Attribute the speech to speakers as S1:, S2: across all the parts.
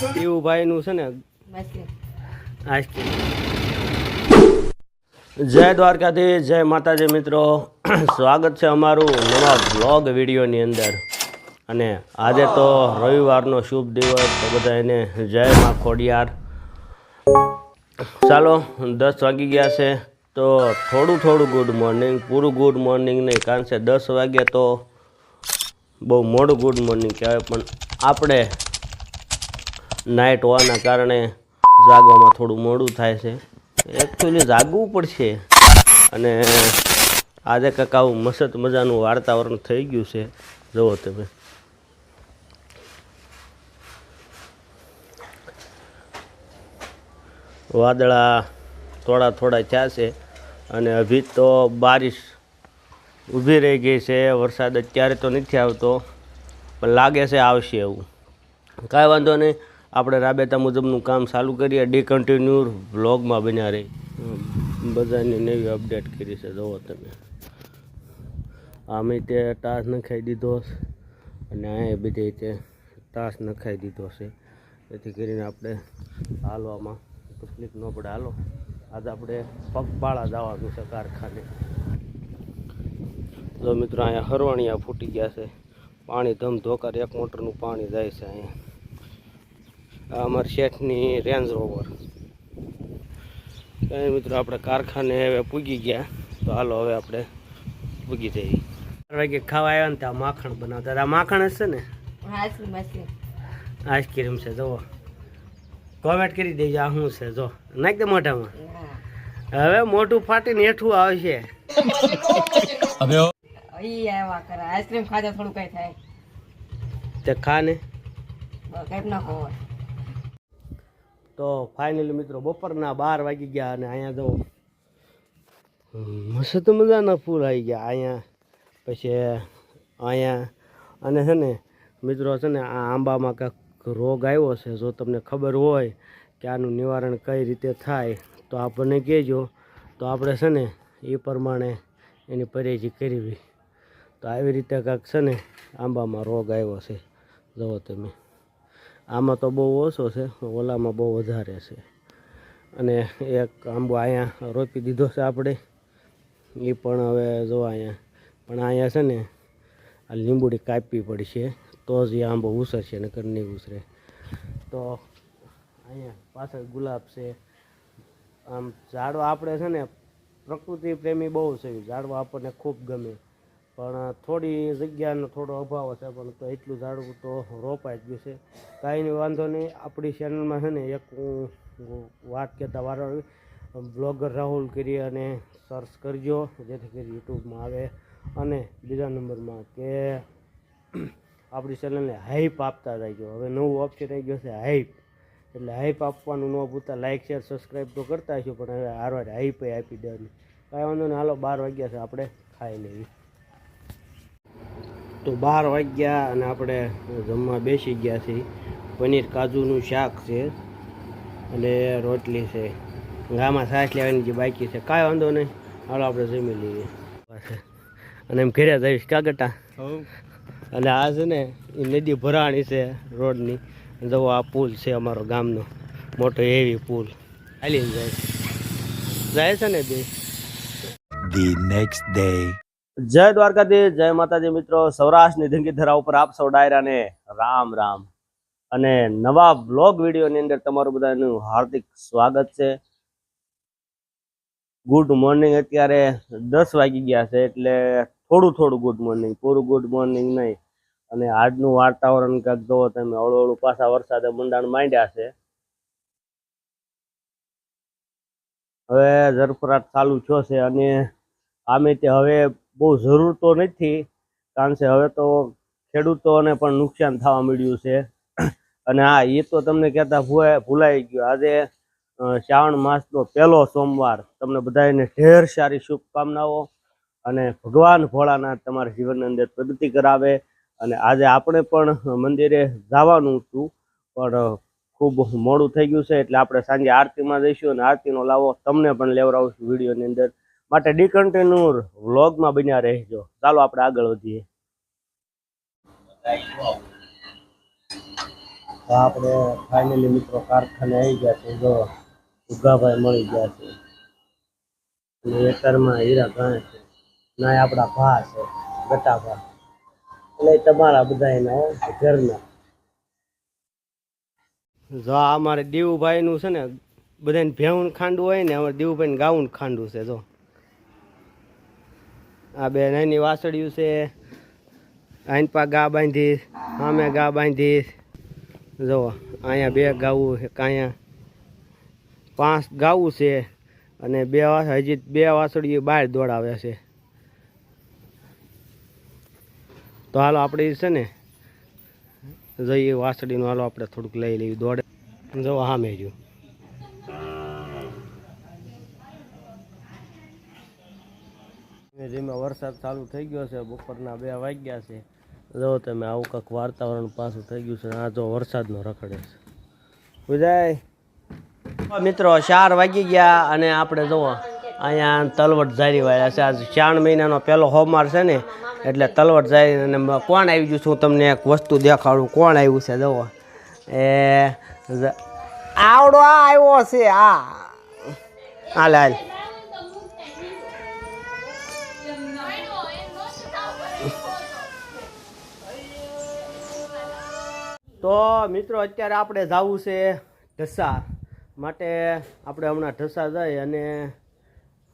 S1: એવું ભાઈનું છે ને જય દ્વારકાધીશ, જય માતાજી મિત્રો. સ્વાગત છે અમારું નવા બ્લોગ વિડીયોની અંદર. અને આજે તો રવિવારનો શુભ દિવસ, તો બધા એને જય માં ખોડિયાર. ચાલો 10 વાગી ગયા છે, તો થોડું ગુડ મોર્નિંગ, પૂરું ગુડ મોર્નિંગ નહીં, કારણ કે 10 વાગ્યા તો બહુ મોડું ગુડ મોર્નિંગ કહેવાય. પણ આપણે નાઇટ હોવાના કારણે જાગવામાં થોડું મોડું થાય છે. એકચ્યુઅલી જાગવું પડશે. અને આજે કંઈક આવું મસ્ત મજાનું વાતાવરણ થઈ ગયું છે. જુઓ તમે, વાદળા થોડા થયા છે અને અભી તો બારિશ ઊભી રહી ગઈ છે. વરસાદ અત્યારે તો નથી આવતો, પણ લાગે છે આવશે એવું. કાંઈ વાંધો નહીં, આપણે રાબેતા મુજબનું કામ ચાલુ કરીએ. કન્ટિન્યુ વ્લોગમાં બન્યા રહી. બધાની નવી અપડેટ કરી છે. જુઓ તમે, આમે તે ટાસ નખાઈ દીધો અને અહીં બધે તે ટાસ નખાઈ દીધો છે, જેથી કરીને આપણે હાલવામાં તકલીફ ન પડે. હાલો, આજે આપણે પગપાળા જવાનું છે કારખાને. જો મિત્રો, અહીંયા હરવાણિયા ફૂટી ગયા છે. પાણી ધમધોકાર, એક મોટરનું પાણી જાય છે અહીંયા. આ અમારી શેઠની રેન્જ રોવર. કંઈ મિત્રો, આપણે કારખાને હવે પૂગી ગયા. તો હાલો હવે આપણે પૂગી જઈએ. 4 વાગે ખાવા આવ્યા ને ત્યાં માખણ બનાવતા. આ માખણ હશે ને? આઈસ્ક્રીમ છે. જુઓ, કોમેન્ટ કરી દેજો આ શું છે. જો નાખ દે મોઢામાં. હવે મોઢું ફાટીને હેઠું આવશે.
S2: આઈસ્ક્રીમ ખાધા થોડું કઈ થાય
S1: તે ખા ને.
S2: કઈ ના ખવાય.
S1: તો ફાઇનલી મિત્રો, બપોરના 12 વાગી ગયા અને અહીંયા જો મસ્ત મજાના ફૂલ આવી ગયા અહીંયા. પછી અહીંયા અને છે ને મિત્રો, છે ને આ આંબામાં કાંઈક રોગ આવ્યો છે. જો તમને ખબર હોય કે આનું નિવારણ કઈ રીતે થાય તો આપણને કહેજો, તો આપણે છે ને એ પ્રમાણે એની પરેજી કરવી. તો આવી રીતે કાંઈક છે ને આંબામાં રોગ આવ્યો છે. જુઓ તમે, આમાં તો બહુ ઓછો છે, ઓલામાં બહુ વધારે છે. અને એક આંબો અહીંયા રોપી દીધો છે આપણે, એ પણ હવે જો અહીંયા. પણ અહીંયા છે ને આ લીંબુડી કાપવી પડશે, તો જ એ આંબો ઉછરશે, નકર નહીં ઉછરે. તો અહીંયા પાછળ ગુલાબ છે. આમ ઝાડવા આપણે છે ને પ્રકૃતિ પ્રેમી બહુ છે. ઝાડવા આપણને ખૂબ ગમે, પણ થોડી જગ્યાનો થોડો અભાવ છે. પણ તો એટલું ઝાડવું તો રોપાઈ જ ગયું છે. કાંઈ વાંધો નહીં. આપણી ચેનલમાં છે ને એક વાત કહેતા વારો બ્લોગર રાહુલ કરી અને સર્ચ કરજો, જેથી કરી યુટ્યુબમાં આવે. અને બીજા નંબરમાં કે આપણી ચેનલને હાઈપ આપતા જજો. હવે નવું ઓપ્શન આવી ગયો છે હાઈપ, એટલે હાઈપ આપવાનું ન ભૂલતા. લાઇક શેર સબસ્ક્રાઈબ તો કરતા હશો, પણ હવે હારવાર હાઈપ આપી દેવાની. કાંઈ વાંધો નહીં. હાલો, 12 વાગ્યા છે, આપણે ખાઈ લેવી. તો 12 વાગ્યા અને આપણે જમવા બેસી ગયા છીએ. પનીર કાજુનું શાક છે અને રોટલી છે. ગામાં છાશ લેવાની જે બાકી છે. કાંઈ વાંધો નહીં, હાલો આપણે જમી લઈએ. અને એમ ઘરે જઈશ કાગટા. અને આ છે ને એ નદી ભરાણી છે રોડની. જવો, આ પુલ છે અમારો ગામનો મોટો એવી પુલ. હાલીને જાય છે ને બે.
S3: The next day.
S1: જય દ્વારકાધીશ, જય માતાજી મિત્રો. સૌરાષ્ટ્રની ધીંગી ધરા ઉપર આપ સૌ ડાયરાને રામ રામ. અને નવા બ્લોગ વિડીયોની અંદર તમારું બધાનું હાર્દિક સ્વાગત છે. Good morning. અત્યારે 10 વાગી ગયા છે, એટલે થોડું ગુડ મોર્નિંગ, પૂરું ગુડ મોર્નિંગ નહીં. અને આજનું વાતાવરણ કાંઈક જોવો તમે, હળવું પાછા વરસાદે મંડાણ માંડ્યા છે. હવે ઝરફરાટ ચાલુ થયો છે. અને આમે તે હવે બહુ જરૂર તો નથી, કારણ કે હવે તો ખેડૂતોને પણ નુકસાન થવા મળ્યું છે. અને હા, એ તો તમને કહેતા ભૂલાઈ ગયું. આજે શ્રાવણ માસનો 1લો સોમવાર. તમને બધાને ઢેર સારી શુભકામનાઓ. અને ભગવાન ભોળાનાથ તમારા જીવનની અંદર પ્રગતિ કરાવે. અને આજે આપણે પણ મંદિરે જવાનું હતું, પણ ખૂબ મોડું થઈ ગયું છે, એટલે આપણે સાંજે આરતીમાં જઈશું અને આરતીનો લાવો તમને પણ લેવડાવશું વિડીયોની અંદર. માટે કન્ટિન્યુ વ્લોગમાં બન્યા રહેજો. ચાલો આપણે આગળ વધીએ. તો આપણે ફાઇનલી મિત્રો કારખાને આવી ગયા છે. જો ઉગાભાઈ મળી ગયા છે અને એતરમાં હીરા ઘણા છે ના આપણા ભા છે ગટા ભા એટલે તમારા બધા એના ઘરના. જો આ અમારે દેવુભાઈનું છે ને બધાને ભેવું ખાંડવું હોય ને અમારે દેવુભાઈને ગાવું ખાંડવું છે. જો આ બે નાની વાસળિયું છે. આઈનપા ગા બાંધી સામે ગા બાંધી. જો અહીંયા 2 ગાવું છે અહીંયા 5 ગાવું છે અને હજી 2 વાસળિયું બહાર દોડાવે છે. તો હાલો આપણે છે ને જઈએ વાસળીનું. હાલો આપણે થોડુંક લઈ લઈએ દોડે. જો સામે જો જેમાં વરસાદ ચાલુ થઈ ગયો છે. બપોરના 2 વાગ્યા છે. જો તમે આવું કંઈક વાતાવરણ પાછું થઈ ગયું છે. આ જો વરસાદનો રખડે છે બુજાય મિત્રો. 4 વાગી ગયા અને આપણે જુઓ અહીંયા તલવટ ઝારી વાળ્યા છે. આજ 4 મહિનાનો પહેલો હોમવાર છે ને એટલે તલવટ ઝારી. અને કોણ આવી ગયું છું તમને એક વસ્તુ દેખાડું. કોણ આવ્યું છે જુઓ એ આવડો આવ્યો છે. હાલ હાલ તો મિત્રો અત્યારે આપણે જવું છે ઢસા માટે. આપણે હમણાં ઢસા જઈ અને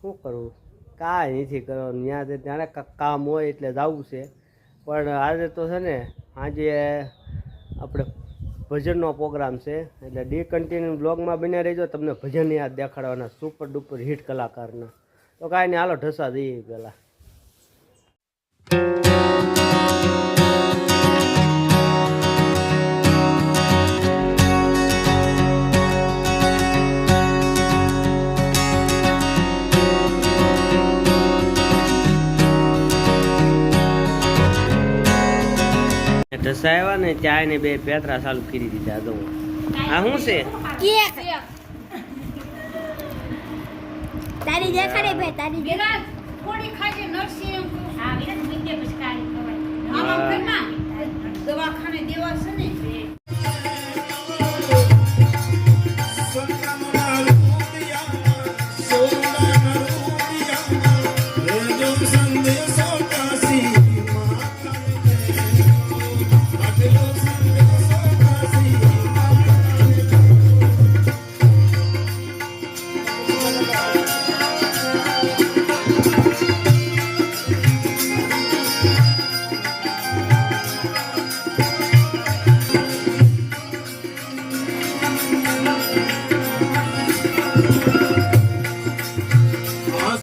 S1: શું કરવું કાંઈ નથી કરવાનું. ત્યાં ત્યારે કામ હોય એટલે જવું છે. પણ આજે તો છે ને આજે આપણે ભજનનો પ્રોગ્રામ છે એટલે કન્ટિન્યુ બ્લોગમાં બન્યા રહેજો. તમને ભજન યાદ દેખાડવાના સુપર ડુપર હિટ કલાકારના. તો કાંઈ નહીં હાલો ઢસા જઈએ પહેલાં. ઢસા આવ્યા ને ચાય ને 2 પેતરા ચાલુ કરી દીધા. જો આ શું છે?
S4: તારી દેખાડે ભાઈ તારી
S5: વિરાટ થોડી ખાજે નરસી એમ. હા વિરાટ મીઠે પછી કાળી ખવાય. આમાં ઘરમાં દવાખાને દેવા છે ને